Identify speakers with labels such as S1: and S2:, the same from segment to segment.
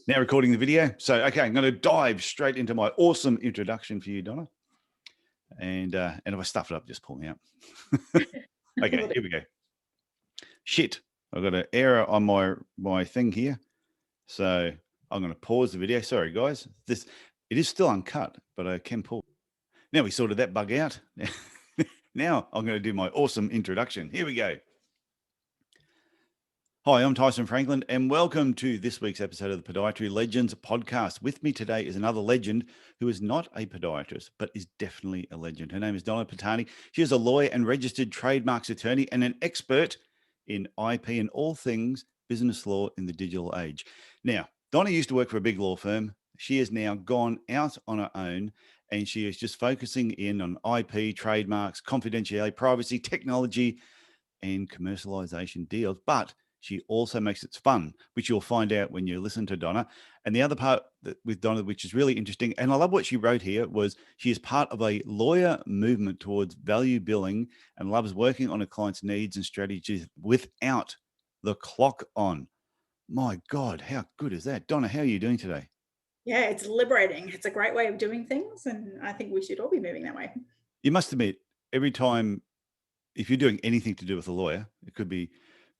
S1: Now recording the video. So, okay, I'm going to dive straight into my awesome introduction for you, Donna. And if I stuff it up, just pull me out. Okay, here we go. Shit, I've got an error on my thing here. So I'm going to pause the video. Sorry, guys. It is still uncut, but I can pause. Now we sorted that bug out. Now I'm going to do my awesome introduction. Here we go. Hi, I'm Tyson Franklin, and welcome to this week's episode of the Podiatry Legends podcast. With me today is another legend who is not a podiatrist, but is definitely a legend. Her name is Donna Patane. She is a lawyer and registered trademarks attorney and an expert in IP and all things business law in the digital age. Now, Donna used to work for a big law firm. She has now gone out on her own, and she is just focusing in on IP, trademarks, confidentiality, privacy, technology, and commercialization deals. But she also makes it fun, which you'll find out when you listen to Donna. And the other part with Donna, which is really interesting, and I love what she wrote here, was she is part of a lawyer movement towards value billing and loves working on a client's needs and strategies without the clock on. My God, how good is that? Donna, how are you doing today?
S2: Yeah, it's liberating. It's a great way of doing things, and I think we should all be moving that way.
S1: You must admit, every time, if you're doing anything to do with a lawyer, it could be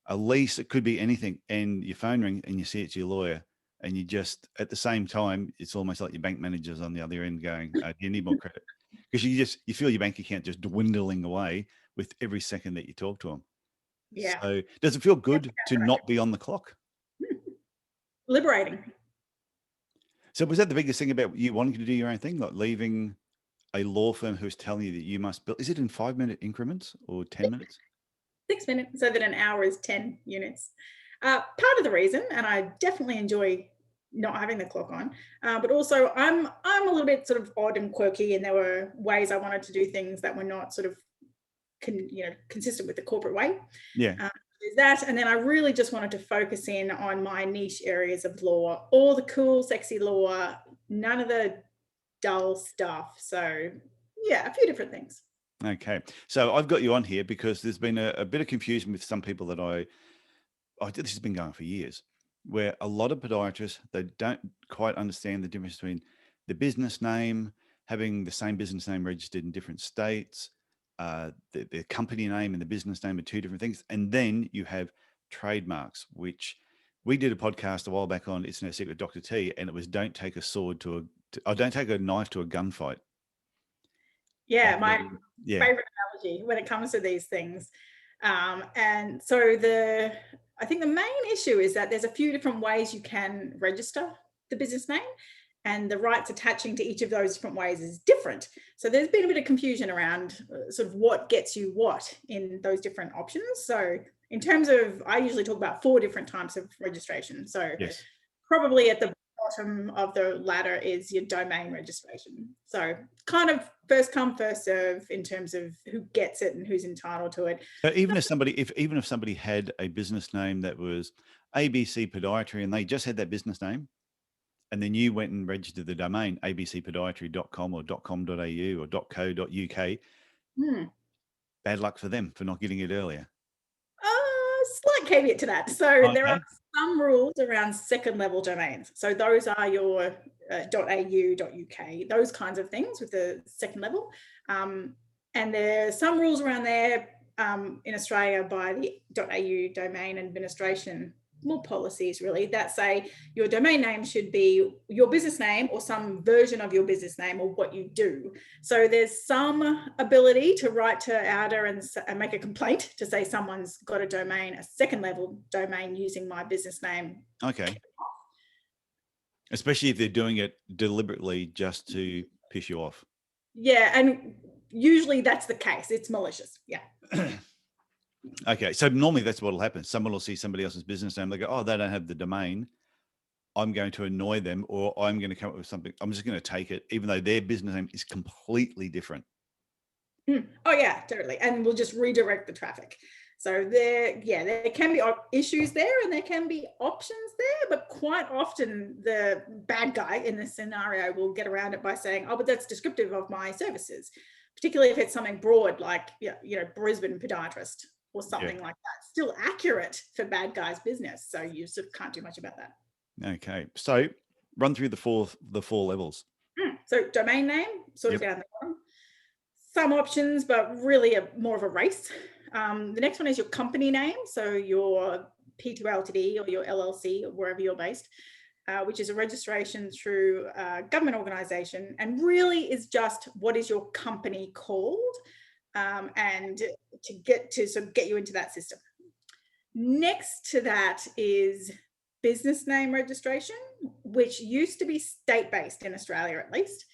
S1: a lease, it could be anything, and your phone ring and you see it's your lawyer, and you just, at the same time, it's almost like your bank manager's on the other end going, do you need more credit? Because you feel your bank account just dwindling away with every second that you talk to them.
S2: Yeah.
S1: So does it feel good to not be on the clock?
S2: Liberating.
S1: So was that the biggest thing about you wanting to do your own thing, like leaving a law firm who's telling you that you must build? Is it in 5-minute increments or 10 minutes?
S2: 6 minutes, so that an hour is 10 units. Part of the reason, and I definitely enjoy not having the clock on, but also I'm a little bit sort of odd and quirky, and there were ways I wanted to do things that were not sort of consistent with the corporate way.
S1: Yeah.
S2: There's that, and then I really just wanted to focus in on my niche areas of law, all the cool, sexy law, none of the dull stuff. So yeah, a few different things.
S1: Okay. So I've got you on here because there's been a bit of confusion with some people that this has been going for years, where a lot of podiatrists, they don't quite understand the difference between the business name, having the same business name registered in different states, the company name and the business name are two different things. And then you have trademarks, which we did a podcast a while back on It's No Secret Dr. T, and it was don't take a knife to a gunfight.
S2: Yeah,
S1: And
S2: my
S1: yeah.
S2: favorite analogy when it comes to these things. And so I think the main issue is that there's a few different ways you can register the business name, and the rights attaching to each of those different ways is different. So there's been a bit of confusion around sort of what gets you what in those different options. So in terms of, I usually talk about 4 different types of registration. So
S1: Yes.
S2: probably at the bottom of the ladder is your domain registration. So kind of first come, first serve in terms of who gets it and who's entitled to it.
S1: So even if somebody had a business name that was ABC Podiatry and they just had that business name, and then you went and registered the domain abcpodiatry.com or .com.au or .co.uk, bad luck for them for not getting it earlier.
S2: Slight caveat to that. So there are
S1: Okay.
S2: some rules around second level domains. So those are your .au, .uk, those kinds of things with the second level. And there's some rules around there in Australia by the .au domain administration, more policies really, that say your domain name should be your business name or some version of your business name or what you do. So there's some ability to write to OUDA and make a complaint to say someone's got a domain, a second level domain using my business name.
S1: Okay. Especially if they're doing it deliberately just to piss you off.
S2: Yeah, and usually that's the case. It's malicious. Yeah.
S1: Okay. So normally that's what will happen. Someone will see somebody else's business name. They go, oh, they don't have the domain. I'm going to annoy them, or I'm going to come up with something. I'm just going to take it, even though their business name is completely different.
S2: Oh yeah, totally. And we'll just redirect the traffic. So there can be issues there and there can be options there, but quite often the bad guy in this scenario will get around it by saying, oh, but that's descriptive of my services, particularly if it's something broad like, Brisbane podiatrist or something like that. Still accurate for bad guy's business. So you sort of can't do much about that.
S1: Okay. So run through the four levels.
S2: So domain name, sort of
S1: Yep.
S2: down the bottom. Some options, but really more of a race. The next one is your company name. So your P2 Ltd or your LLC or wherever you're based, which is a registration through a government organization, and really is just what is your company called, and to sort of get you into that system. Next to that is business name registration, which used to be state-based in Australia at least,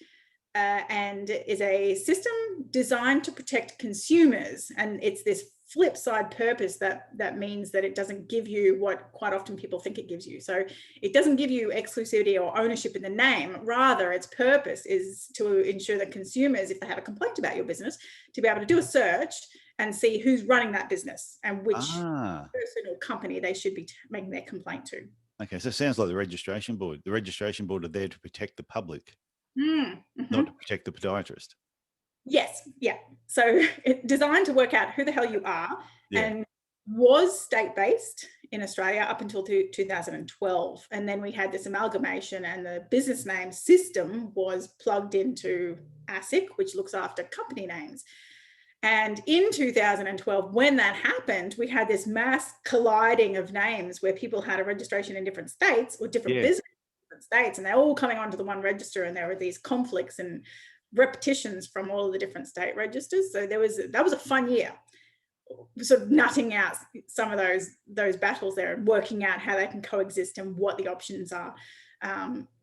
S2: and is a system designed to protect consumers. And it's this flip side purpose that means that it doesn't give you what quite often people think it gives you. So it doesn't give you exclusivity or ownership in the name. Rather, its purpose is to ensure that consumers, if they have a complaint about your business, to be able to do a search and see who's running that business and which person or company they should be making their complaint to.
S1: Okay. So it sounds like the registration board. The registration board are there to protect the public,
S2: Mm-hmm.
S1: not to protect the podiatrist.
S2: Yes, yeah. So it's designed to work out who the hell you are, and was state-based in Australia up until 2012. And then we had this amalgamation, and the business name system was plugged into ASIC, which looks after company names. And in 2012, when that happened, we had this mass colliding of names where people had a registration in different states or different businesses in different states, and they're all coming onto the one register, and there were these conflicts and repetitions from all of the different state registers. So that was a fun year, sort of nutting out some of those battles there and working out how they can coexist and what the options are.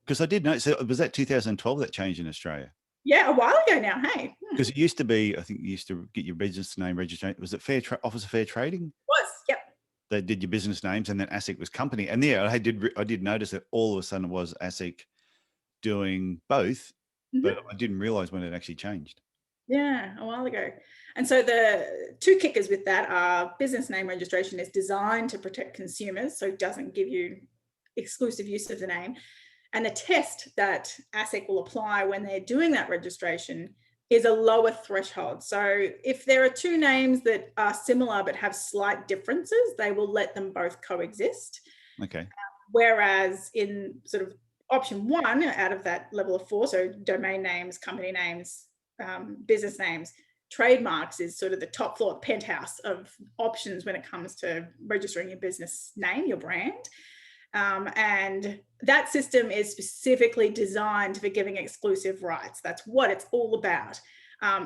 S1: Because I did know, so was that 2012 that changed in Australia?
S2: Yeah, a while ago now, hey.
S1: Because it used to be, I think you used to get your business name registered. Was it Office of Fair Trading?
S2: Yep.
S1: They did your business names, and then ASIC was company. And yeah, I did notice that all of a sudden it was ASIC doing both, but I didn't realize when it actually changed.
S2: Yeah, a while ago. And so the two kickers with that are business name registration is designed to protect consumers, so it doesn't give you exclusive use of the name. And the test that ASIC will apply when they're doing that registration is a lower threshold. So if there are two names that are similar but have slight differences, they will let them both coexist.
S1: Okay.
S2: Whereas in sort of option one out of that level of four, so domain names, company names, business names, trademarks is sort of the top floor, penthouse of options when it comes to registering your business name, your brand. And that system is specifically designed for giving exclusive rights. That's what it's all about.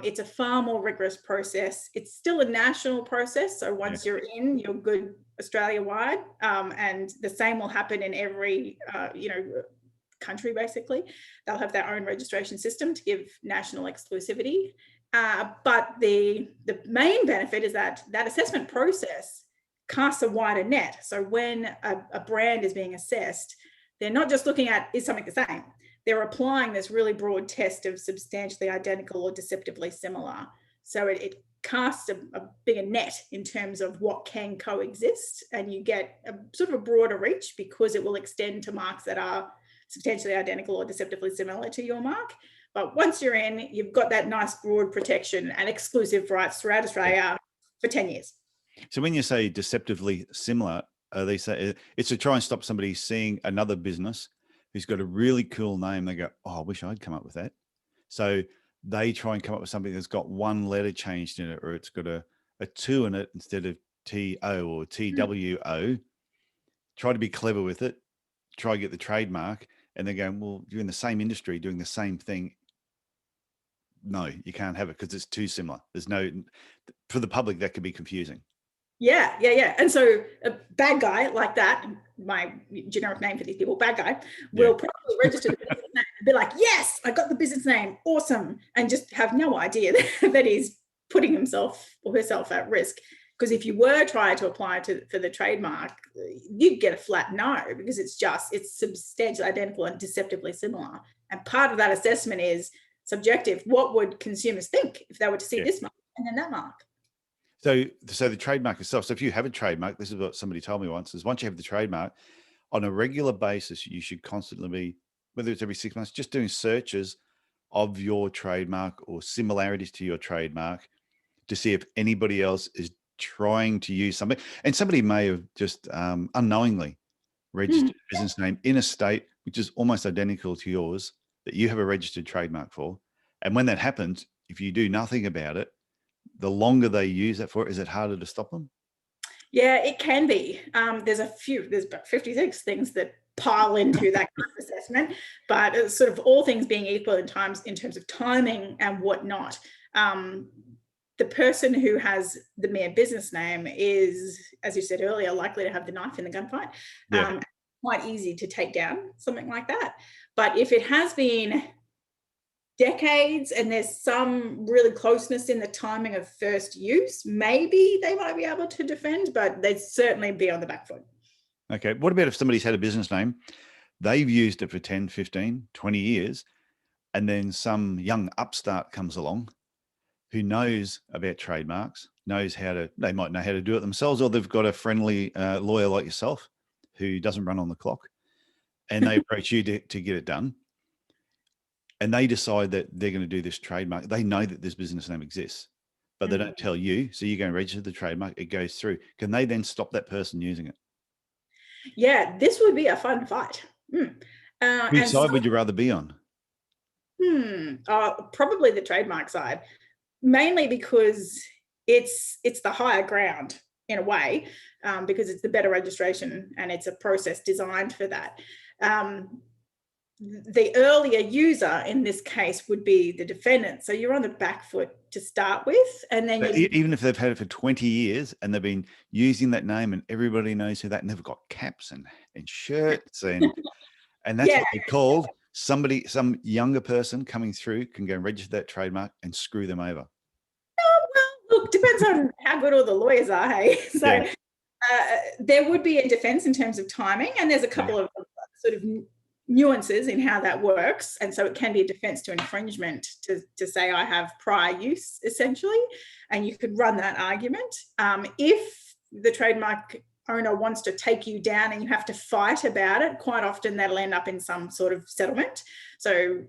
S2: It's a far more rigorous process. It's still a national process. So once you're in, you're good Australia-wide. And the same will happen in every, country, basically. They'll have their own registration system to give national exclusivity. But the main benefit is that assessment process casts a wider net. So when a brand is being assessed, they're not just looking at, is something the same? They're applying this really broad test of substantially identical or deceptively similar. So it casts a bigger net in terms of what can coexist, and you get a sort of a broader reach because it will extend to marks that are substantially identical or deceptively similar to your mark. But once you're in, you've got that nice broad protection and exclusive rights throughout Australia for 10 years.
S1: So when you say deceptively similar, they say it's to try and stop somebody seeing another business who's got a really cool name. They go, oh, I wish I'd come up with that. So they try and come up with something that's got one letter changed in it, or it's got a 2 in it instead of TO or TWO. Try to be clever with it. Try to get the trademark. And they're going, well, you're in the same industry doing the same thing. No, you can't have it because it's too similar. There's no, for the public, that could be confusing.
S2: Yeah. And so a bad guy like that, my generic name for these people, bad guy, will probably register the business name and be like, yes, I got the business name, awesome, and just have no idea that he's putting himself or herself at risk. Because if you were trying to apply for the trademark, you'd get a flat no, because it's substantially identical and deceptively similar. And part of that assessment is subjective. What would consumers think if they were to see this mark and then that mark?
S1: So the trademark itself. So if you have a trademark, this is what somebody told me once, is once you have the trademark, on a regular basis, you should constantly be, whether it's every 6 months, just doing searches of your trademark or similarities to your trademark to see if anybody else is trying to use something. And somebody may have just unknowingly registered business name in a state which is almost identical to yours that you have a registered trademark for. And when that happens, if you do nothing about it, the longer they use that for, is it harder to stop them?
S2: Yeah, it can be. There's about 56 things that pile into that kind of assessment, but it's sort of all things being equal in terms of timing and whatnot. The person who has the mere business name is, as you said earlier, likely to have the knife in the gunfight.
S1: Yeah.
S2: Quite easy to take down something like that. But if it has been decades and there's some really closeness in the timing of first use, maybe they might be able to defend, but they'd certainly be on the back foot.
S1: Okay. What about if somebody's had a business name, they've used it for 10, 15, 20 years, and then some young upstart comes along who knows about trademarks, they might know how to do it themselves, or they've got a friendly lawyer like yourself who doesn't run on the clock, and they approach you to get it done. And they decide that they're going to do this trademark. They know that this business name exists, but they don't tell you. So you go and register the trademark, it goes through. Can they then stop that person using it?
S2: Yeah, this would be a fun fight.
S1: Which side would you rather be on?
S2: Probably the trademark side, mainly because it's the higher ground in a way, because it's the better registration and it's a process designed for that. The earlier user in this case would be the defendant. So you're on the back foot to start with. And then
S1: even if they've had it for 20 years and they've been using that name and everybody knows who that, and they've got caps and shirts and that's what they called. Some younger person coming through can go and register that trademark and screw them over.
S2: Well, look, depends on how good all the lawyers are, hey? So there would be a defense in terms of timing, and there's a couple of sort of nuances in how that works. And so it can be a defense to infringement to say I have prior use, essentially, and you could run that argument. If the trademark owner wants to take you down and you have to fight about it, quite often that'll end up in some sort of settlement. So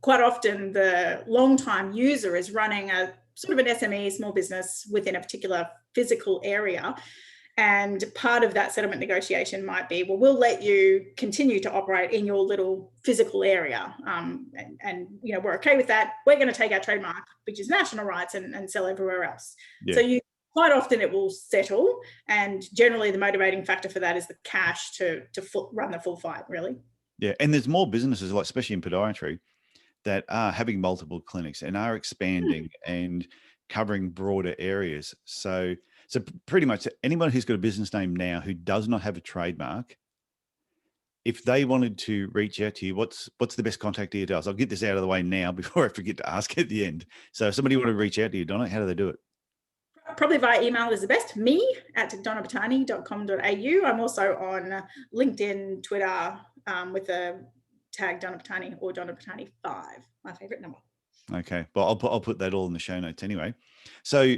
S2: quite often the long-time user is running a sort of an SME, small business within a particular physical area. And part of that settlement negotiation might be, well, we'll let you continue to operate in your little physical area. And we're okay with that. We're going to take our trademark, which is national rights, and sell everywhere else. Yeah. So quite often it will settle. And generally the motivating factor for that is the cash to run the full fight, really.
S1: Yeah. And there's more businesses, like especially in podiatry, that are having multiple clinics and are expanding and covering broader areas. So pretty much anyone who's got a business name now who does not have a trademark, if they wanted to reach out to you, what's the best contact details? I'll get this out of the way now before I forget to ask at the end. So if somebody want to reach out to you, Donna, how do they do it?
S2: Probably via email is the best. me@donnapatane.com.au. I'm also on LinkedIn, Twitter, with the tag Donna Patane or Donna Patane 5, my favorite number.
S1: Okay. Well, I'll put that all in the show notes anyway. So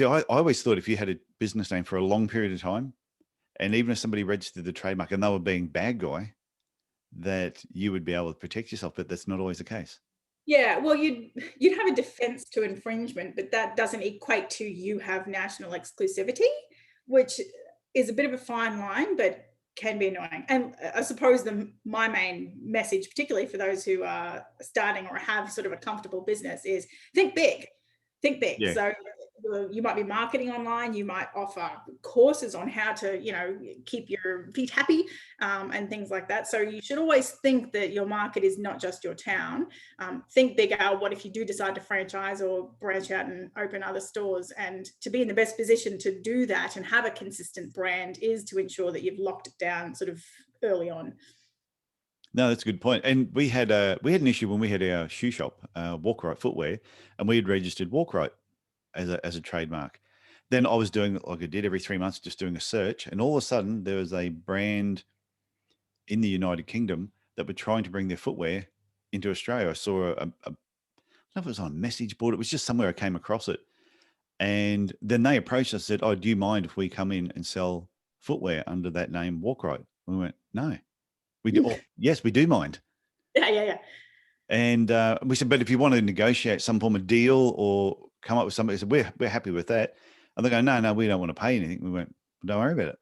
S1: I always thought if you had a business name for a long period of time, and even if somebody registered the trademark and they were being bad guy, that you would be able to protect yourself, but that's not always the case.
S2: Yeah, well, you'd have a defense to infringement, but that doesn't equate to you have national exclusivity, which is a bit of a fine line, but can be annoying. And I suppose my main message, particularly for those who are starting or have sort of a comfortable business, is think big. Think big. Yeah. So you might be marketing online, you might offer courses on how to, keep your feet happy, and things like that. So you should always think that your market is not just your town. Think bigger. What if you do decide to franchise or branch out and open other stores? And to be in the best position to do that and have a consistent brand is to ensure that you've locked it down sort of early on.
S1: No, that's a good point. And we had an issue when we had our shoe shop, Walk-Right Footwear, and we had registered Walk-Right as a trademark. Then I was doing, like I did every 3 months, just doing a search, and all of a sudden there was a brand in the United Kingdom that were trying to bring their footwear into Australia. I saw I don't know if it was on a message board. It was just somewhere I came across it. And then they approached us and said, "Oh, do you mind if we come in and sell footwear under that name, Walk-Right?" We went, "No, we do." Yes, we do mind.
S2: Yeah.
S1: And we said, "But if you want to negotiate some form of deal or come up with something," said, we're happy with that. And they go, no, we don't want to pay anything. We went, "Don't worry about it."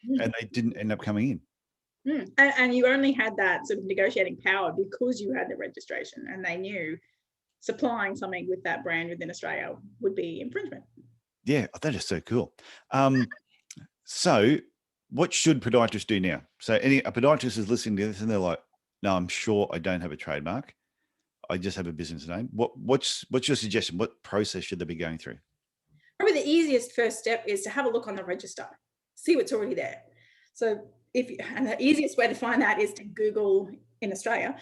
S1: and they didn't end up coming in.
S2: And you only had that sort of negotiating power because you had the registration, and they knew supplying something with that brand within Australia would be infringement.
S1: Yeah, that is so cool. So what should podiatrists do now? So a podiatrist is listening to this and they're like, no, I'm sure I don't have a trademark. I just have a business name. What's your suggestion? What process should they be going through?
S2: Probably the easiest first step is to have a look on the register, see what's already there. So and the easiest way to find that is to Google in Australia,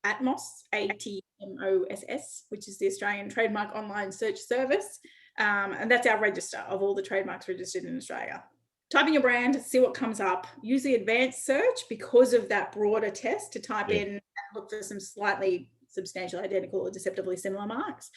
S2: ATMOS, ATMOSS, which is the Australian Trademark Online Search Service. And that's our register of all the trademarks registered in Australia. Type in your brand, see what comes up. Use the advanced search because of that broader test to type in and look for some slightly substantially identical or deceptively similar marks.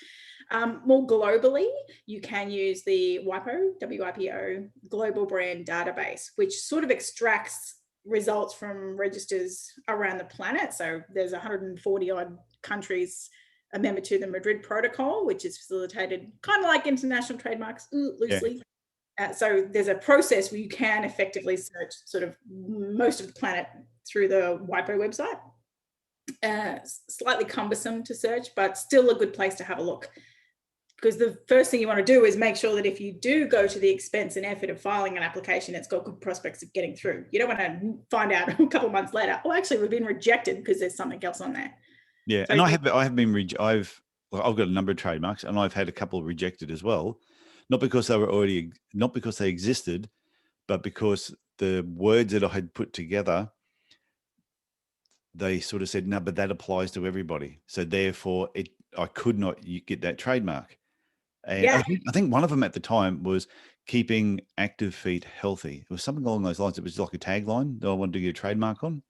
S2: More globally, you can use the WIPO, Global Brand Database, which sort of extracts results from registers around the planet. So there's 140 odd countries a member to the Madrid Protocol, which is facilitated kind of like international trademarks loosely. So there's a process where you can effectively search sort of most of the planet through the WIPO website. Slightly cumbersome to search, but still a good place to have a look. Because the first thing you want to do is make sure that if you do go to the expense and effort of filing an application, it's got good prospects of getting through. You don't want to find out a couple of months later, oh, actually, we've been rejected because there's something else on there.
S1: Yeah, so, and I've got a number of trademarks, and I've had a couple rejected as well, not because they existed, but because the words that I had put together, they sort of said, no, but that applies to everybody. So therefore, I could not get that trademark. And I think one of them at the time was keeping active feet healthy. It was something along those lines. It was like a tagline that I wanted to get a trademark on.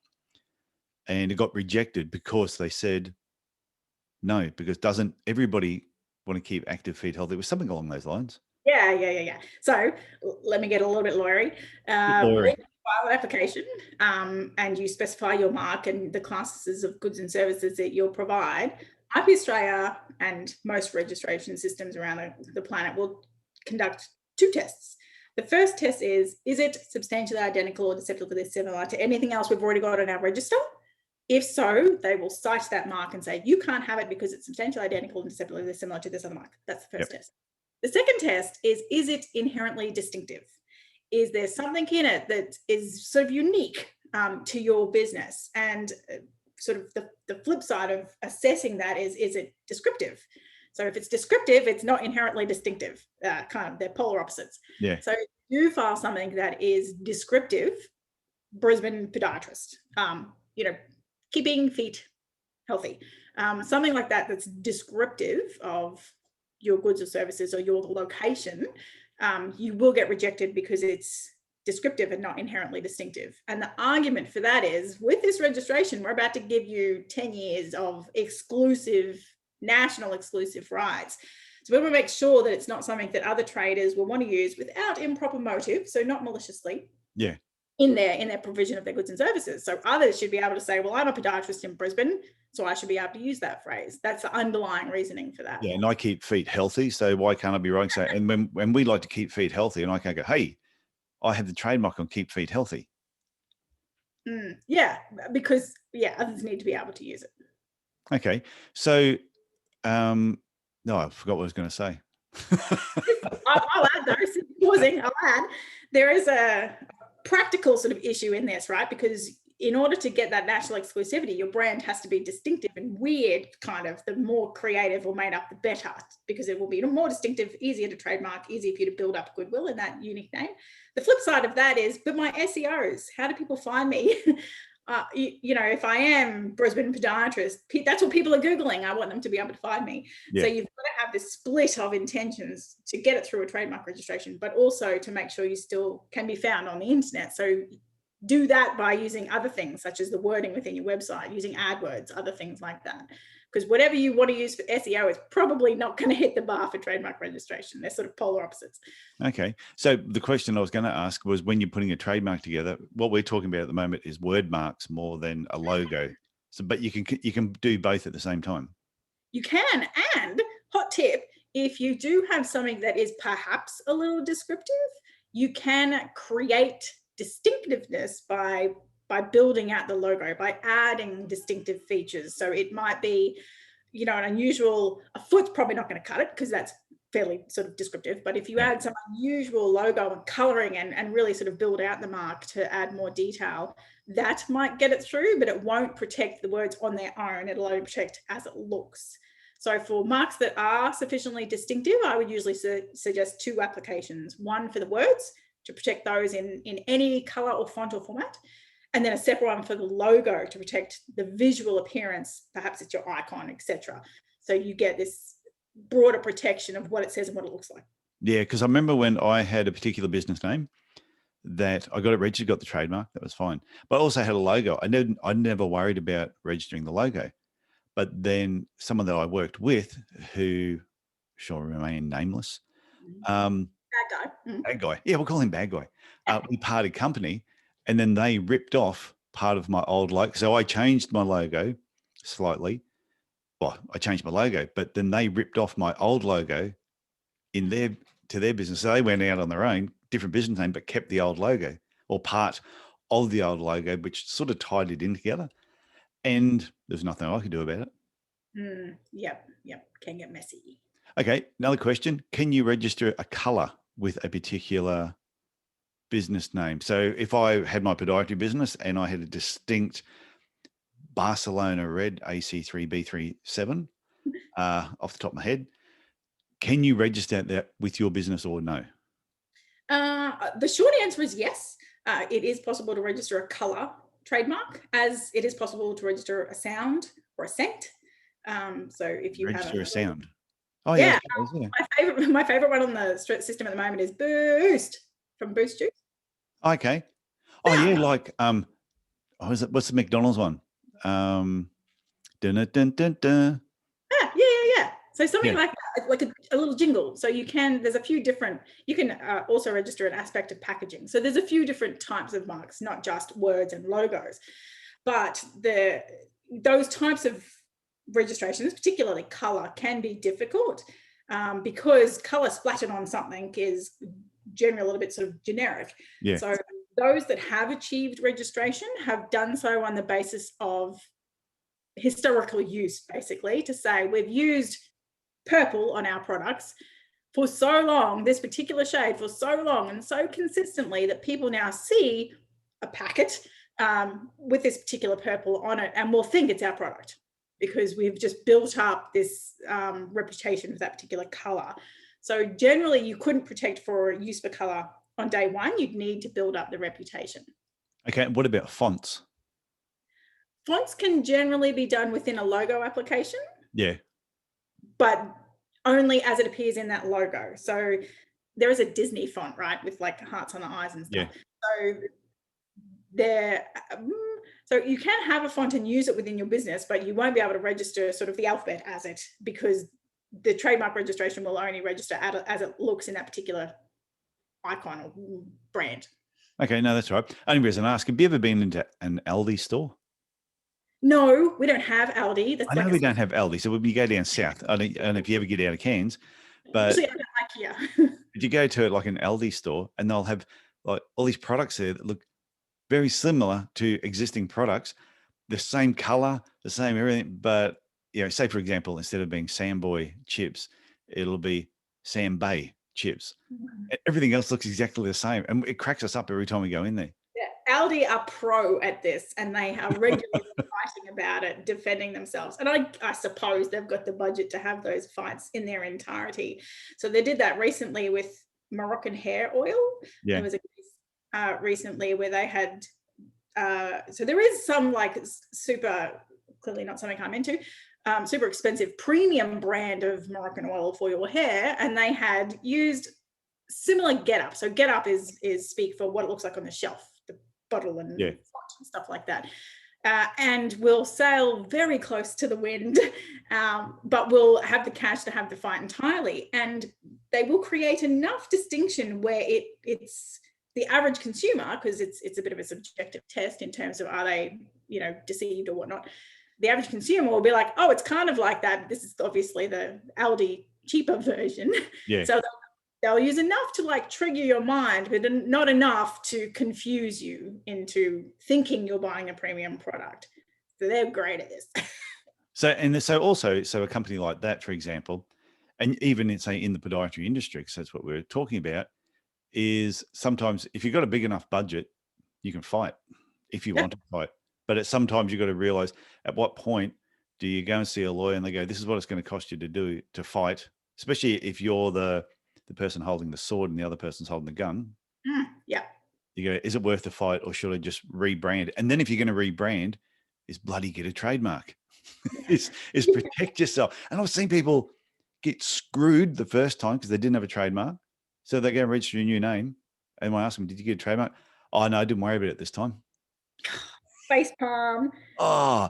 S1: And it got rejected because they said, no, because doesn't everybody want to keep active feet healthy? It was something along those lines.
S2: Yeah. So let me get a little bit lawyery. File an application and you specify your mark and the classes of goods and services that you'll provide. IP Australia and most registration systems around the planet will conduct two tests. The first test is it substantially identical or deceptively similar to anything else we've already got on our register? If so, they will cite that mark and say, you can't have it because it's substantially identical and deceptively similar to this other mark. That's the first test. The second test is it inherently distinctive? Is there something in it that is sort of unique to your business? And sort of the flip side of assessing that is it descriptive? So if it's descriptive, it's not inherently distinctive. They're polar opposites.
S1: Yeah.
S2: So if you file something that is descriptive, Brisbane podiatrist, keeping feet healthy, something like that that's descriptive of your goods or services or your location, you will get rejected because it's descriptive and not inherently distinctive. And the argument for that is, with this registration, we're about to give you 10 years of national exclusive rights. So we want to make sure that it's not something that other traders will want to use without improper motive, so not maliciously.
S1: Yeah.
S2: In their provision of their goods and services. So others should be able to say, well, I'm a podiatrist in Brisbane, so I should be able to use that phrase. That's the underlying reasoning for that.
S1: Yeah, and I keep feet healthy, so why can't I be wrong? So, and when we like to keep feet healthy, and I can't go, hey, I have the trademark on keep feet healthy.
S2: Yeah, because others need to be able to use it.
S1: Okay, so no, I forgot what I was going to say.
S2: I'll add though. I'll add. There is a practical sort of issue in this, right? Because in order to get that national exclusivity, your brand has to be distinctive and weird, kind of. The more creative or made up, the better, because it will be more distinctive, easier to trademark, easier for you to build up goodwill in that unique name. The flip side of that is, but my SEOs, how do people find me? If I am Brisbane podiatrist, that's what people are Googling. I want them to be able to find me. Yeah. So you've got to have this split of intentions to get it through a trademark registration, but also to make sure you still can be found on the internet. So do that by using other things, such as the wording within your website, using AdWords, other things like that. Because whatever you want to use for SEO is probably not going to hit the bar for trademark registration. They're sort of polar opposites.
S1: Okay. So the question I was going to ask was, when you're putting a trademark together, what we're talking about at the moment is word marks more than a logo. So, but you can do both at the same time.
S2: You can. And hot tip, if you do have something that is perhaps a little descriptive, you can create distinctiveness by building out the logo, by adding distinctive features. So it might be, you know, an unusual, a foot's probably not going to cut it because that's fairly sort of descriptive. But if you add some unusual logo and coloring and really sort of build out the mark to add more detail, that might get it through, but it won't protect the words on their own. It'll only protect as it looks. So for marks that are sufficiently distinctive, I would usually suggest two applications, one for the words to protect those in any color or font or format, and then a separate one for the logo to protect the visual appearance. Perhaps it's your icon, etc. So you get this broader protection of what it says and what it looks like.
S1: Yeah, because I remember when I had a particular business name that I got it registered, got the trademark, that was fine. But I also had a logo. I never worried about registering the logo. But then someone that I worked with who shall remain nameless,
S2: Bad guy.
S1: bad guy. Yeah, we'll call him bad guy. We parted company, and then they ripped off part of my old logo. So I changed my logo slightly. Well, I changed my logo, but then they ripped off my old logo to their business. So they went out on their own, different business name, but kept the old logo or part of the old logo, which sort of tied it in together. And there's nothing I could do about it.
S2: Yep. Can get messy.
S1: Okay, another question. Can you register a color with a particular business name? So if I had my podiatry business and I had a distinct Barcelona red AC3B37 off the top of my head, can you register that with your business or no?
S2: The short answer is yes. It is possible to register a color trademark, as it is possible to register a sound or a scent. So if you
S1: register
S2: have
S1: a sound. Oh yeah.
S2: My favorite one on the system at the moment is Boost from Boost Juice.
S1: Okay. Oh yeah, like what's the McDonald's one? Dun, dun, dun, dun, dun.
S2: Yeah. So something like that, like a little jingle. So there's a few different, you can also register an aspect of packaging. So there's a few different types of marks, not just words and logos, but those types of registrations, particularly color, can be difficult because color splattered on something is generally a little bit sort of generic.
S1: Yeah.
S2: So those that have achieved registration have done so on the basis of historical use, basically, to say we've used purple on our products for so long, this particular shade for so long and so consistently that people now see a packet with this particular purple on it and will think it's our product because we've just built up this reputation for that particular color. So generally you couldn't protect for use for color on day one. You'd need to build up the reputation.
S1: Okay, what about fonts?
S2: Fonts can generally be done within a logo application.
S1: Yeah.
S2: But only as it appears in that logo. So there is a Disney font, right, with like hearts on the eyes and stuff. Yeah. So you can have a font and use it within your business, but you won't be able to register sort of the alphabet as it, because the trademark registration will only register as it looks in that particular icon or brand.
S1: Okay, no, that's right. Only reason I ask, have you ever been into an Aldi store?
S2: No, we don't have Aldi.
S1: I know we don't have Aldi. So when you go down south, I don't know if you ever get out of Cairns, but
S2: usually I don't like here.
S1: But you go to like an Aldi store and they'll have like all these products there that look very similar to existing products, the same color, the same everything. But, you know, say for example, instead of being Samboy chips, it'll be Sam Bay chips. Everything else looks exactly the same. And it cracks us up every time we go in there.
S2: Yeah, Aldi are pro at this and they are regularly fighting about it, defending themselves. And I suppose they've got the budget to have those fights in their entirety. So they did that recently with Moroccan hair oil.
S1: Yeah.
S2: There was a case recently where they had, so there is some like super, clearly not something I'm into, super expensive premium brand of Moroccan oil for your hair. And they had used similar getup. So getup is speak for what it looks like on the shelf, the bottle and stuff like that. And will sail very close to the wind, but will have the cash to have the fight entirely. And they will create enough distinction where it's the average consumer, because it's a bit of a subjective test in terms of are they, you know, deceived or whatnot. The average consumer will be like, oh, it's kind of like that. This is obviously the Aldi cheaper version.
S1: Yeah.
S2: So they'll use enough to like trigger your mind, but not enough to confuse you into thinking you're buying a premium product. So they're great at this.
S1: So a company like that, for example, and even say in the podiatry industry, because that's what we're talking about, is sometimes if you've got a big enough budget, you can fight if you want to fight. But sometimes you've got to realize at what point do you go and see a lawyer and they go, this is what it's going to cost you to fight, especially if you're the person holding the sword and the other person's holding the gun.
S2: Yeah.
S1: You go, is it worth the fight, or should I just rebrand? And then if you're going to rebrand, is bloody get a trademark. is protect yourself. And I've seen people get screwed the first time because they didn't have a trademark. So they go and register a new name. And I ask them, did you get a trademark? Oh, no, I didn't worry about it this time.
S2: Face palm.
S1: Oh,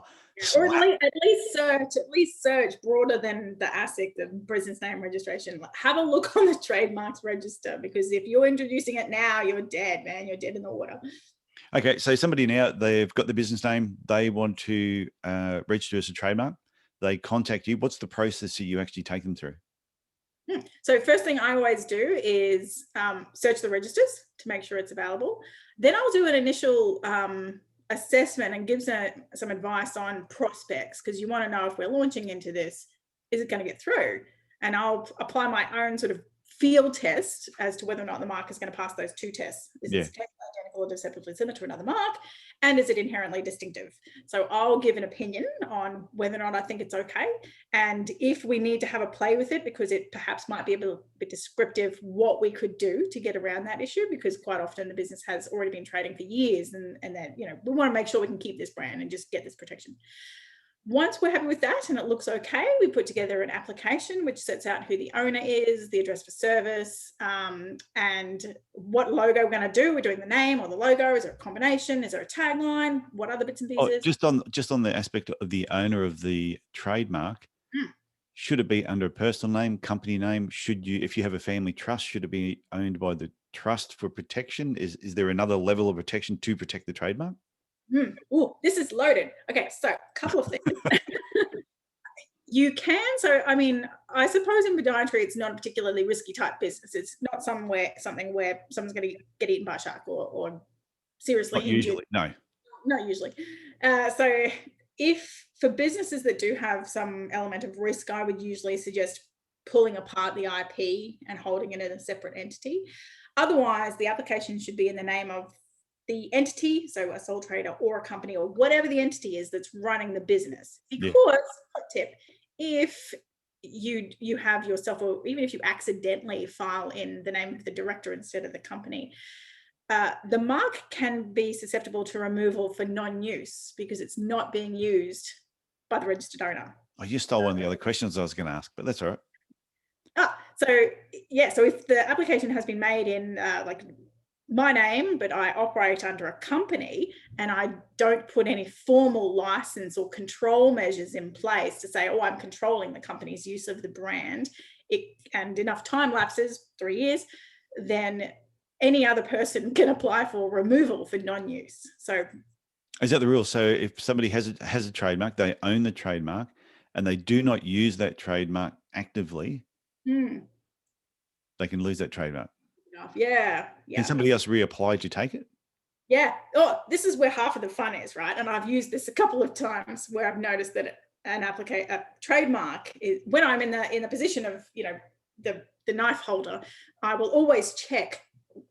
S2: or at least search broader than the ASIC, the business name registration. Have a look on the trademarks register, because if you're introducing it now, you're dead, man. You're dead in the water.
S1: Okay, so somebody now, they've got the business name, they want to register as a trademark. They contact you. What's the process that you actually take them through?
S2: So first thing I always do is search the registers to make sure it's available. Then I'll do an initial assessment and give some advice on prospects, because you want to know if we're launching into this, is it going to get through? And I'll apply my own sort of field test as to whether or not the mark is going to pass those two tests. Is it identical or deceptively similar to another mark? And is it inherently distinctive? So I'll give an opinion on whether or not I think it's okay. And if we need to have a play with it, because it perhaps might be a bit descriptive, what we could do to get around that issue, because quite often the business has already been trading for years, and that, we want to make sure we can keep this brand and just get this protection. Once we're happy with that and it looks okay, we put together an application which sets out who the owner is, the address for service, and what logo we're going to do. We're doing the name or the logo. Is there a combination? Is there a tagline? What other bits and pieces?
S1: Just on the aspect of the owner of the trademark, should it be under a personal name, company name? If you have a family trust, should it be owned by the trust for protection? Is there another level of protection to protect the trademark?
S2: Oh, this is loaded. Okay, so a couple of things. You can. So, I mean, I suppose in podiatry, it's not a particularly risky type business. It's not something where someone's going to get eaten by a shark or seriously
S1: Not
S2: injured.
S1: usually, no.
S2: Not usually. So if for businesses that do have some element of risk, I would usually suggest pulling apart the IP and holding it in a separate entity. Otherwise, the application should be in the name of the entity, so a sole trader or a company or whatever the entity is that's running the business. Because, hot tip, if you have yourself, or even if you accidentally file in the name of the director instead of the company, the mark can be susceptible to removal for non-use because it's not being used by the registered owner.
S1: Oh, you stole one of the other questions I was going to ask, but that's all right.
S2: So if the application has been made in like my name, but I operate under a company and I don't put any formal license or control measures in place to say, I'm controlling the company's use of the brand, and enough time lapses, 3 years, then any other person can apply for removal for non-use. So
S1: is that the rule? So if somebody has a trademark, they own the trademark and they do not use that trademark actively, they can lose that trademark.
S2: Yeah.
S1: Can somebody else reapply to take it?
S2: Yeah. This is where half of the fun is, right? And I've used this a couple of times where I've noticed that a trademark is, when I'm in the position of the knife holder, I will always check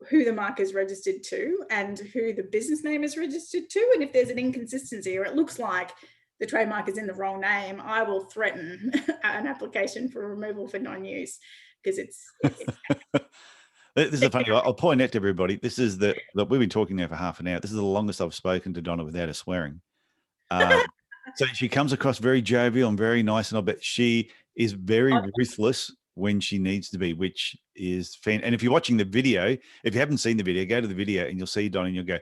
S2: who the mark is registered to and who the business name is registered to. And if there's an inconsistency or it looks like the trademark is in the wrong name, I will threaten an application for removal for non-use, because it's
S1: This is a funny. I'll point out to everybody. This is we've been talking now for half an hour. This is the longest I've spoken to Donna without her swearing. So she comes across very jovial and very nice, and I bet she is very ruthless when she needs to be, which is fan. And if you're watching the video, if you haven't seen the video, go to the video and you'll see Donna, and you'll go,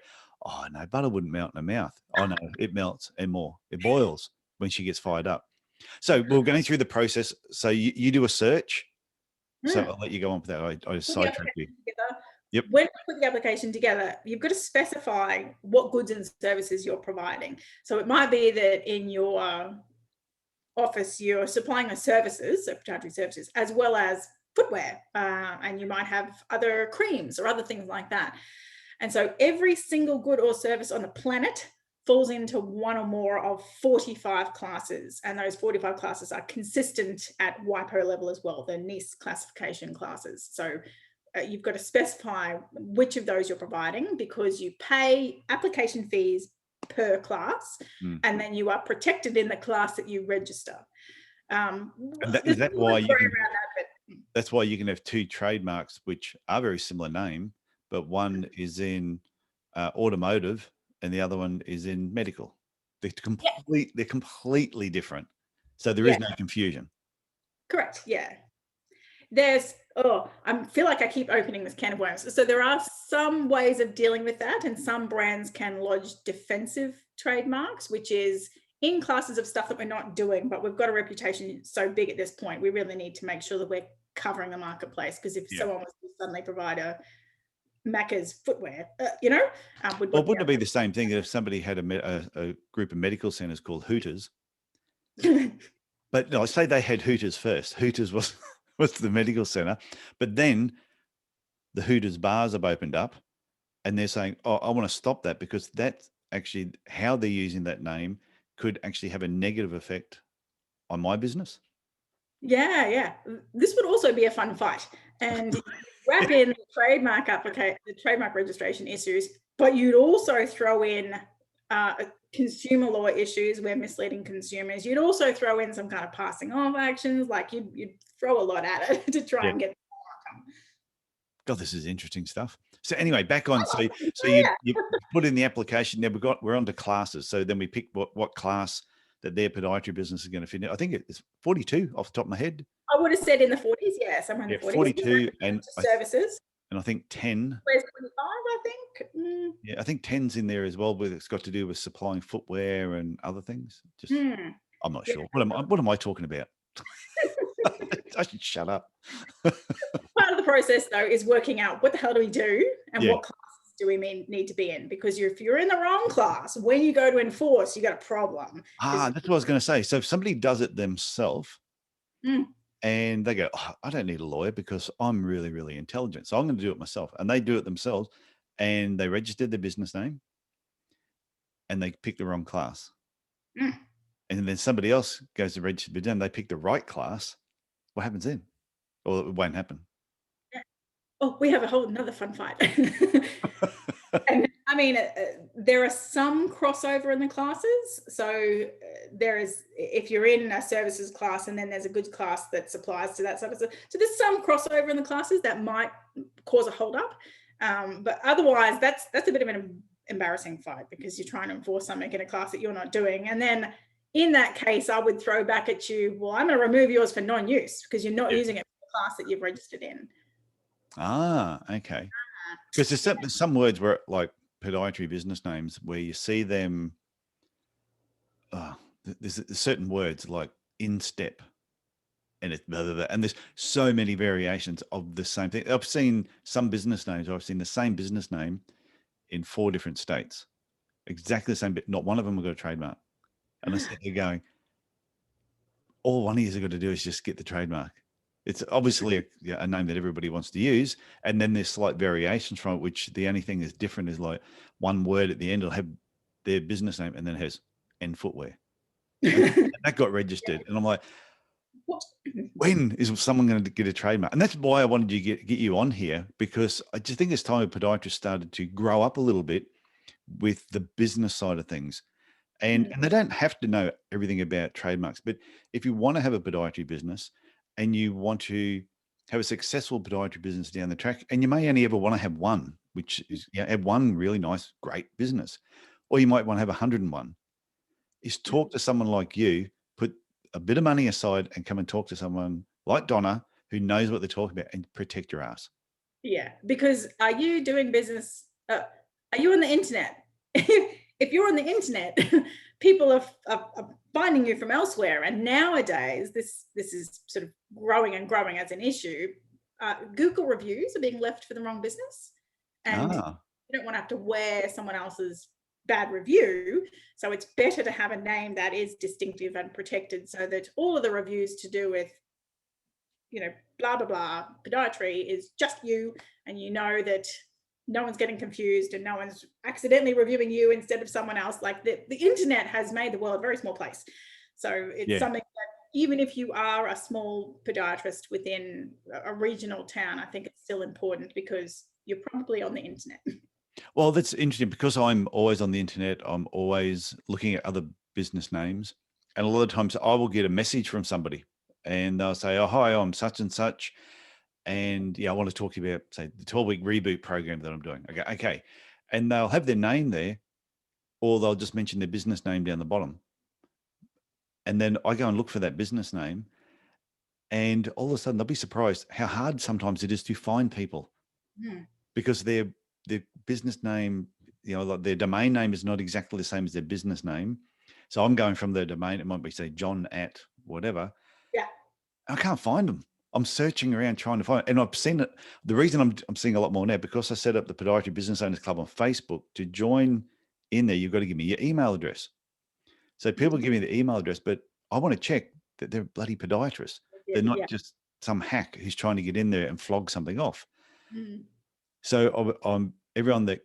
S1: "Oh no, butter wouldn't melt in her mouth." Oh no, it melts and more. It boils when she gets fired up. So we're going through the process. So you do a search. So I'll let you go on with that. I sidetracked you. Yep.
S2: When you put the application together, you've got to specify what goods and services you're providing. So it might be that in your office, you're supplying the services, so podiatry services, as well as footwear, and you might have other creams or other things like that. And so every single good or service on the planet falls into one or more of 45 classes. And those 45 classes are consistent at WIPO level as well, the NIST classification classes. So you've got to specify which of those you're providing, because you pay application fees per class, and then you are protected in the class that you register.
S1: And is that why you can, that's why you can have two trademarks which are very similar name, but one is in automotive and the other one is in medical. They're completely different. So there is no confusion.
S2: Correct. Yeah. There's, I feel like I keep opening this can of worms. So there are some ways of dealing with that, and some brands can lodge defensive trademarks, which is in classes of stuff that we're not doing, but we've got a reputation so big at this point, we really need to make sure that we're covering the marketplace. Because if someone was to suddenly provide a Macca's footwear,
S1: wouldn't it be the same thing that if somebody had a group of medical centers called Hooters? But no, I say they had Hooters first. Hooters was the medical center, but then the Hooters bars have opened up, and they're saying, "Oh, I want to stop that because that's actually how they're using that name could actually have a negative effect on my business."
S2: Yeah. This would also be a fun fight, and wrap in the trademark application, the trademark registration issues, but you'd also throw in consumer law issues where misleading consumers. You'd also throw in some kind of passing off actions. Like you'd throw a lot at it to try and get the outcome.
S1: God, this is interesting stuff. So anyway, back on. So you put in the application. Then we're on to classes. So then we pick what class that their podiatry business is going to fit in. I think it's 42 off the top of my head.
S2: I would have said in the 40s, somewhere in the 40s.
S1: 42 and
S2: services.
S1: And I think 10.
S2: Where's 25, I think?
S1: Yeah, I think 10's in there as well, but it's got to do with supplying footwear and other things. Just I'm not sure. What am I talking about? I should shut up.
S2: Part of the process, though, is working out what the hell do we do and what classes do we need to be in? Because if you're in the wrong class, when you go to enforce, you got a problem.
S1: That's what I was going to say. So if somebody does it themselves and they go, I don't need a lawyer because I'm really, really intelligent, so I'm going to do it myself. And they do it themselves, and they registered their business name and they pick the wrong class. And then somebody else goes to register, but then they pick the right class. What happens then? Or it won't happen.
S2: We have a whole another fun fight. And I mean, there are some crossover in the classes. So there is, if you're in a services class and then there's a goods class that supplies to that service. So there's some crossover in the classes that might cause a holdup. But otherwise, that's a bit of an embarrassing fight because you're trying to enforce something in a class that you're not doing. And then in that case, I would throw back at you, well, I'm going to remove yours for non-use because you're not using it for the class that you've registered in.
S1: Okay. Because there's some words where, like podiatry business names, where you see them. There's certain words like instep, and it's blah, blah, blah, and there's so many variations of the same thing. I've seen some business names. I've seen the same business name in 4 different states, exactly the same, but not one of them have got a trademark. And I sit there going, all one of you has got to do is just get the trademark. It's obviously a name that everybody wants to use. And then there's slight variations from it, which the only thing that's different is like one word at the end will have their business name and then it has N footwear. And that got registered. And I'm like, when is someone going to get a trademark? And that's why I wanted to get you on here, because I just think it's time podiatrists started to grow up a little bit with the business side of things. And they don't have to know everything about trademarks. But if you want to have a podiatry business and you want to have a successful podiatry business down the track, and you may only ever want to have one, which is have one really nice, great business, or you might want to have 101, is talk to someone like you, put a bit of money aside and come and talk to someone like Donna who knows what they're talking about and protect your ass.
S2: Yeah, because are you doing business? Are you on the internet? If you're on the internet, people are finding you from elsewhere. And nowadays, this is sort of growing and growing as an issue. Google reviews are being left for the wrong business. And you don't want to have to wear someone else's bad review. So it's better to have a name that is distinctive and protected so that all of the reviews to do with, blah, blah, blah, podiatry is just you, and you know that no one's getting confused and no one's accidentally reviewing you instead of someone else. Like the internet has made the world a very small place. So it's
S1: Yeah.
S2: something that even if you are a small podiatrist within a regional town, I think it's still important because you're probably on the internet.
S1: Well, that's interesting because I'm always on the internet. I'm always looking at other business names. And a lot of times I will get a message from somebody and they'll say, oh, hi, I'm such and such. And yeah, I want to talk to you about, say, the 12-week reboot program that I'm doing. Okay. And they'll have their name there, or they'll just mention their business name down the bottom. And then I go and look for that business name. And all of a sudden they'll be surprised how hard sometimes it is to find people because their business name, like their domain name is not exactly the same as their business name. So I'm going from their domain. It might be, say, John at whatever.
S2: Yeah.
S1: I can't find them. I'm searching around trying to find it. And I've seen it. The reason I'm seeing a lot more now, because I set up the Podiatry Business Owners Club on Facebook. To join in there, you've got to give me your email address. So people give me the email address, but I want to check that they're bloody podiatrists. They're not just some hack who's trying to get in there and flog something off. So I'm everyone that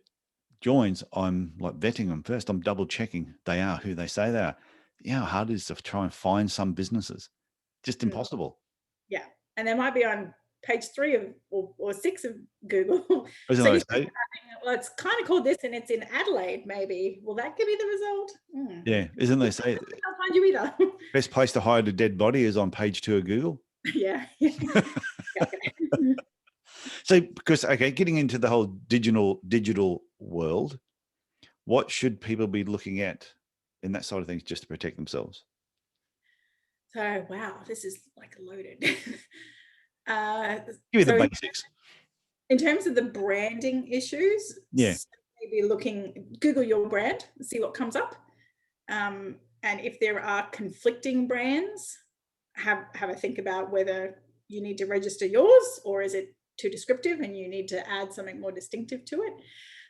S1: joins, I'm like vetting them first. I'm double checking they are who they say they are. Yeah, how hard it is to try and find some businesses. Just impossible.
S2: Yeah. And they might be on page 3 of or 6 of Google.
S1: So
S2: well, it's kind of called this and it's in Adelaide, maybe. Will that give me the result?
S1: Yeah. Isn't they say
S2: I can't find you either.
S1: best place to hide a dead body is on page 2 of Google?
S2: Yeah.
S1: So because, okay, getting into the whole digital world, what should people be looking at in that side of things just to protect themselves?
S2: So, wow, this is like loaded.
S1: Give me the basics.
S2: In terms of the branding issues,
S1: Yeah.
S2: maybe Google your brand, see what comes up. And if there are conflicting brands, have a think about whether you need to register yours or is it too descriptive and you need to add something more distinctive to it.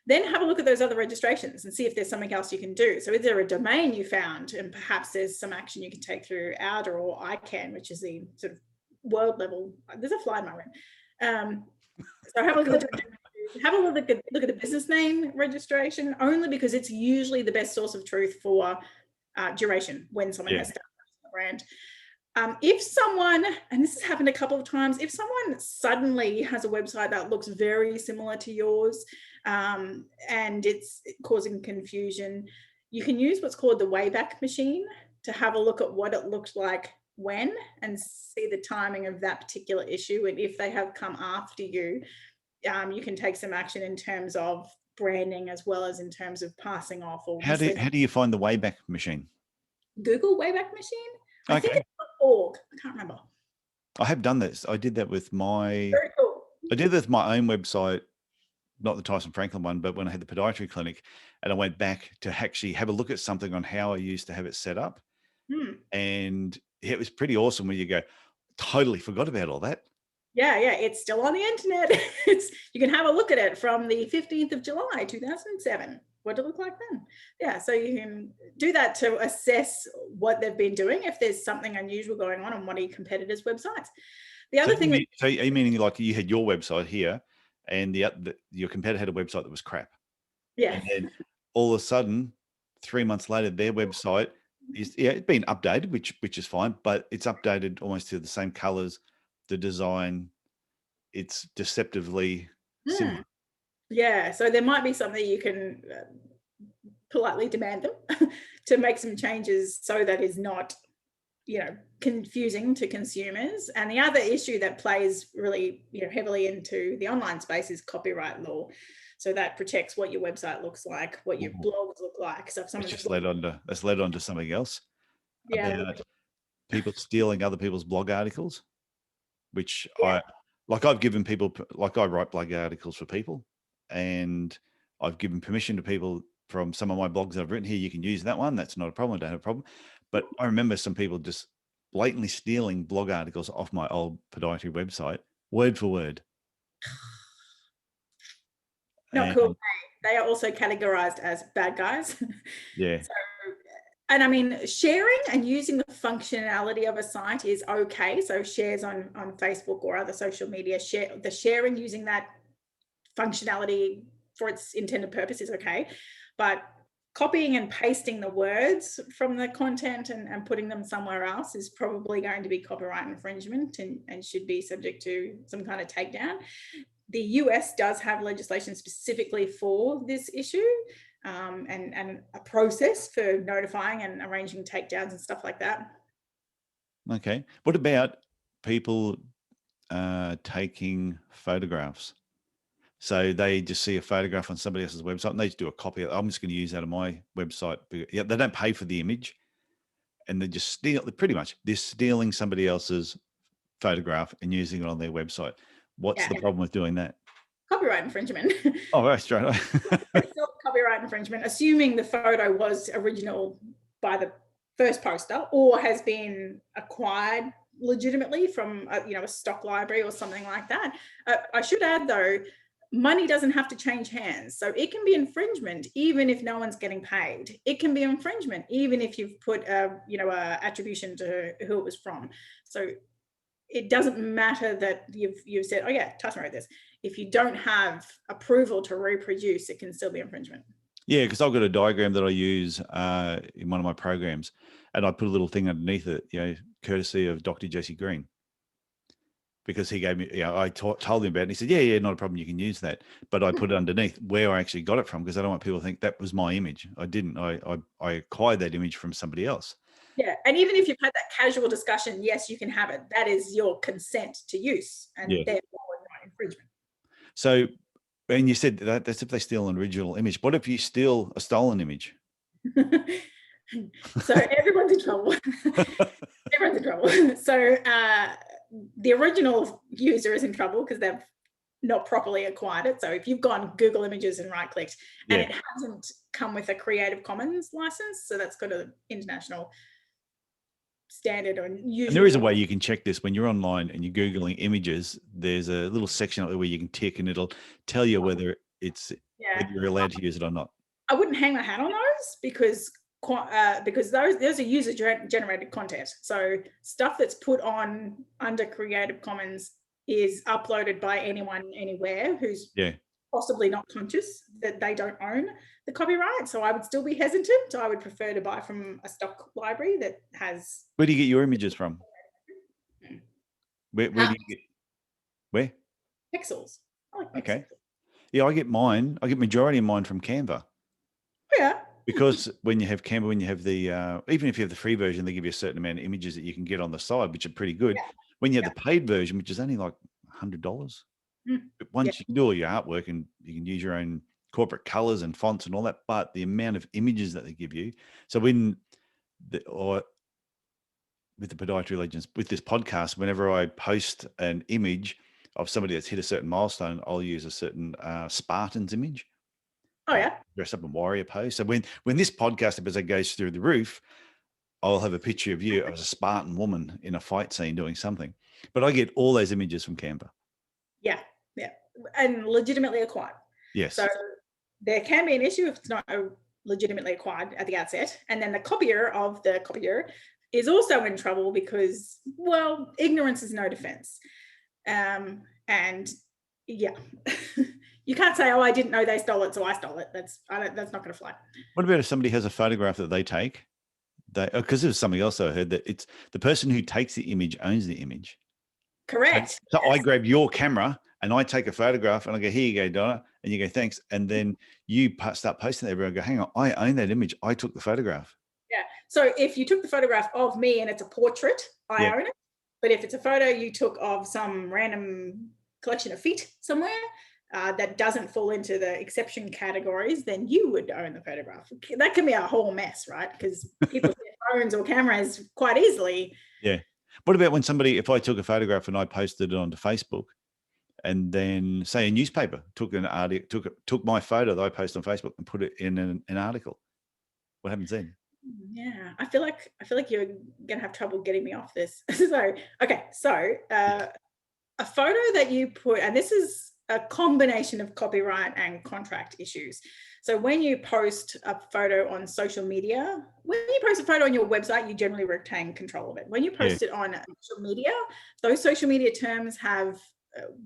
S2: Then have a look at those other registrations and see if there's something else you can do. So is there a domain you found and perhaps there's some action you can take through AUDA or ICANN, which is the sort of world level. There's a fly in my room. So have a look at look at the business name registration, only because it's usually the best source of truth for duration when someone has started a brand. If someone, and this has happened a couple of times, if someone suddenly has a website that looks very similar to yours and it's causing confusion, you can use what's called the Wayback Machine to have a look at what it looked like when and see the timing of that particular issue. And if they have come after you, you can take some action in terms of branding as well as in terms of passing off. Or
S1: How do you find the Wayback Machine?
S2: Google Wayback Machine. I think
S1: Okay.
S2: it's .org. I can't remember.
S1: I have done this. I did that with
S2: Very cool.
S1: I did this with my own website, not the Tyson Franklin one, but when I had the podiatry clinic, and I went back to actually have a look at something on how I used to have it set up. And it was pretty awesome when you go, totally forgot about all that.
S2: Yeah, it's still on the internet. You can have a look at it from the 15th of July, 2007. What did it look like then? Yeah, so you can do that to assess what they've been doing, if there's something unusual going on one of your competitors' websites. The other thing...
S1: So are you meaning like you had your website here and your competitor had a website that was crap?
S2: Yeah.
S1: And then all of a sudden, 3 months later, their website is, it's been updated, which is fine, but it's updated almost to the same colors, the design, it's deceptively similar.
S2: Yeah, so there might be something you can politely demand them to make some changes so that is not, confusing to consumers. And the other issue that plays really, heavily into the online space is copyright law. So that protects what your website looks like, what your blogs look like. So if someone's
S1: just led on to something else about people stealing other people's blog articles, which I've given people, like I write blog articles for people, and I've given permission to people from some of my blogs that I've written here. You can use that one. That's not a problem. I don't have a problem. But I remember some people just blatantly stealing blog articles off my old podiatry website, word for word.
S2: Not cool. They are also categorized as bad guys.
S1: Yeah.
S2: So And I mean, sharing and using the functionality of a site is okay. So shares on Facebook or other social media, sharing using that functionality for its intended purpose is okay. But copying and pasting the words from the content and putting them somewhere else is probably going to be copyright infringement and should be subject to some kind of takedown. The US does have legislation specifically for this issue, and a process for notifying and arranging takedowns and stuff like that.
S1: Okay. What about people taking photographs? So they just see a photograph on somebody else's website and they just do a copy. I'm just going to use that on my website. Yeah, they don't pay for the image, and they just they're stealing somebody else's photograph and using it on their website. What's the problem with doing that?
S2: Copyright infringement.
S1: Oh, right, straight away.
S2: It's still copyright infringement, assuming the photo was original by the first poster or has been acquired legitimately from a stock library or something like that. I should add though, money doesn't have to change hands. So it can be infringement even if no one's getting paid. It can be infringement even if you've put a attribution to who it was from. So it doesn't matter that you've said, oh yeah, Tyson wrote this. If you don't have approval to reproduce, it can still be infringement.
S1: Yeah, because I've got a diagram that I use in one of my programs, and I put a little thing underneath it, courtesy of Dr. Jesse Green, because he gave me, I told him about it. And he said, yeah, not a problem. You can use that. But I put it underneath where I actually got it from, because I don't want people to think that was my image. I didn't. I acquired that image from somebody else.
S2: Yeah, and even if you've had that casual discussion, yes, you can have it. That is your consent to use, and therefore not infringement.
S1: So, and you said that's if they steal an original image. What if you steal a stolen image?
S2: So everyone's in trouble. Everyone's in trouble. So the original user is in trouble because they've not properly acquired it. So if you've gone Google Images and right-clicked and it hasn't come with a Creative Commons license, so that's got an international standard or usual.
S1: And there is a way you can check this when you're online and you're Googling images. There's a little section where you can tick and it'll tell you whether whether you're allowed to use it or not.
S2: I wouldn't hang my hat on those because those are user generated content. So stuff that's put on under Creative Commons is uploaded by anyone anywhere who's possibly not conscious that they don't own the copyright. So I would still be hesitant. I would prefer to buy from a stock library that has.
S1: Where do you get your images from? Where do you get? Where?
S2: Pixels. I like Pixels.
S1: Okay. Yeah, I get majority of mine from Canva.
S2: Yeah.
S1: Because when you have Canva, when you have the, even if you have the free version, they give you a certain amount of images that you can get on the side, which are pretty good. Yeah. When you have the paid version, which is only like $100, but once you can do all your artwork and you can use your own corporate colors and fonts and all that, but the amount of images that they give you. So with the Podiatry Legends, with this podcast, whenever I post an image of somebody that's hit a certain milestone, I'll use a certain Spartans image.
S2: Oh yeah.
S1: Dress up in warrior pose. So when this podcast episode goes through the roof, I'll have a picture of you as a Spartan woman in a fight scene doing something. But I get all those images from Canva. Yeah.
S2: And legitimately acquired.
S1: Yes.
S2: So there can be an issue if it's not legitimately acquired at the outset. And then the copier of the copier is also in trouble because, well, ignorance is no defense. And yeah. You can't say, oh, I didn't know they stole it, so I stole it. That's not going to fly.
S1: What about if somebody has a photograph that they take? Because there's something else I heard that it's the person who takes the image owns the image.
S2: Correct.
S1: So I grab your camera and I take a photograph and I go, here you go, Donna. And you go, thanks. And then you start posting that everywhere. I go, hang on, I own that image. I took the photograph.
S2: Yeah. So if you took the photograph of me and it's a portrait, I own it. But if it's a photo you took of some random collection of feet somewhere, that doesn't fall into the exception categories, then you would own the photograph. That can be a whole mess, right? Because people get phones or cameras quite easily.
S1: Yeah. What about when if I took a photograph and I posted it onto Facebook, and then say a newspaper took my photo that I posted on Facebook and put it in an article? What happens then?
S2: Yeah, I feel like you're gonna have trouble getting me off this. So a photo that you put, and this is a combination of copyright and contract issues. So when you post a photo on social media, when you post a photo on your website, you generally retain control of it. When you post it on social media, those social media terms have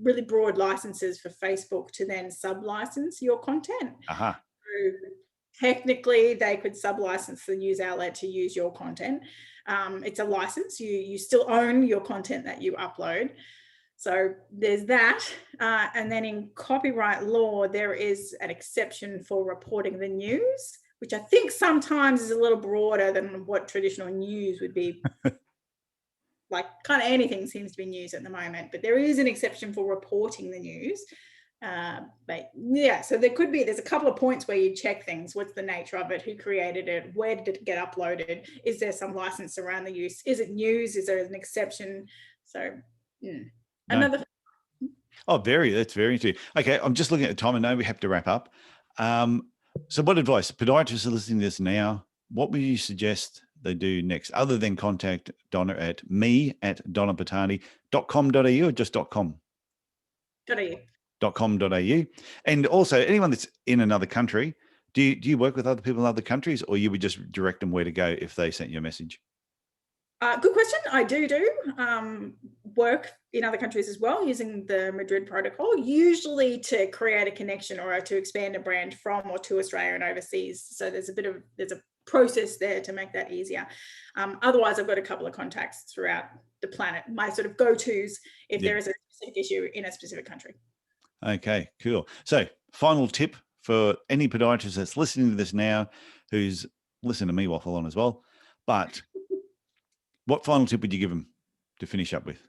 S2: really broad licenses for Facebook to then sub-license your content.
S1: Uh-huh.
S2: So technically, they could sub-license the news outlet to use your content. It's a license. You still own your content that you upload. So there's that. And then in copyright law, there is an exception for reporting the news, which I think sometimes is a little broader than what traditional news would be. Like kind of anything seems to be news at the moment, but there is an exception for reporting the news. But yeah, so there's a couple of points where you check things. What's the nature of it? Who created it? Where did it get uploaded? Is there some license around the use? Is it news? Is there an exception? So another.
S1: Oh, that's very interesting. Okay, I'm just looking at the time. I know we have to wrap up. So what advice, podiatrists are listening to this now, what would you suggest they do next, other than contact Donna at me@donnapatane.com.au or just .com? .com.au. And also anyone that's in another country, do you work with other people in other countries, or you would just direct them where to go if they sent you a message?
S2: Good question. I do work in other countries as well using the Madrid protocol, usually to create a connection or to expand a brand from or to Australia and overseas. So there's a process there to make that easier. Otherwise, I've got a couple of contacts throughout the planet, my sort of go-tos if there is a specific issue in a specific country.
S1: Okay, cool. So final tip for any podiatrist that's listening to this now, who's listening to me waffle on as well, but what final tip would you give them to finish up with?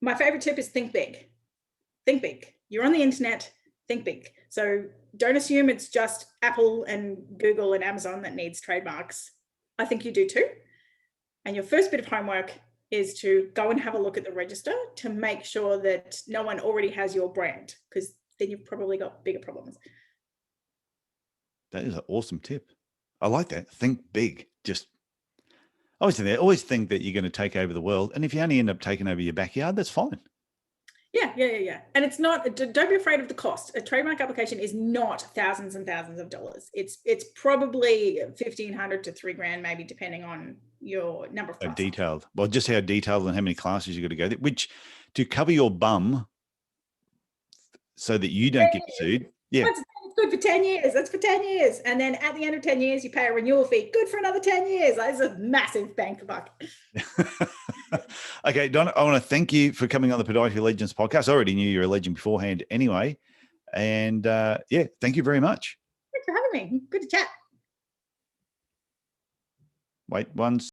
S2: My favorite tip is think big. Think big. You're on the internet, think big. So don't assume it's just Apple and Google and Amazon that needs trademarks. I think you do too. And your first bit of homework is to go and have a look at the register to make sure that no one already has your brand, because then you've probably got bigger problems.
S1: That is an awesome tip. I like that. Think big. I always think that you're going to take over the world. And if you only end up taking over your backyard, that's fine.
S2: Yeah. And it's not, don't be afraid of the cost. A trademark application is not thousands and thousands of dollars. It's probably $1,500 to $3,000, maybe, depending on your number of classes.
S1: Detailed. Well, just how detailed and how many classes you got to go, which to cover your bum so that you don't get sued. Yeah.
S2: It's good for 10 years. That's for 10 years. And then at the end of 10 years, you pay a renewal fee. Good for another 10 years. That's a massive bang for buck.
S1: Okay, Donna, I want to thank you for coming on the Podiatry Legends podcast. I already knew you were a legend beforehand anyway. And thank you very much.
S2: Thanks for having me. Good to chat.
S1: Wait, once.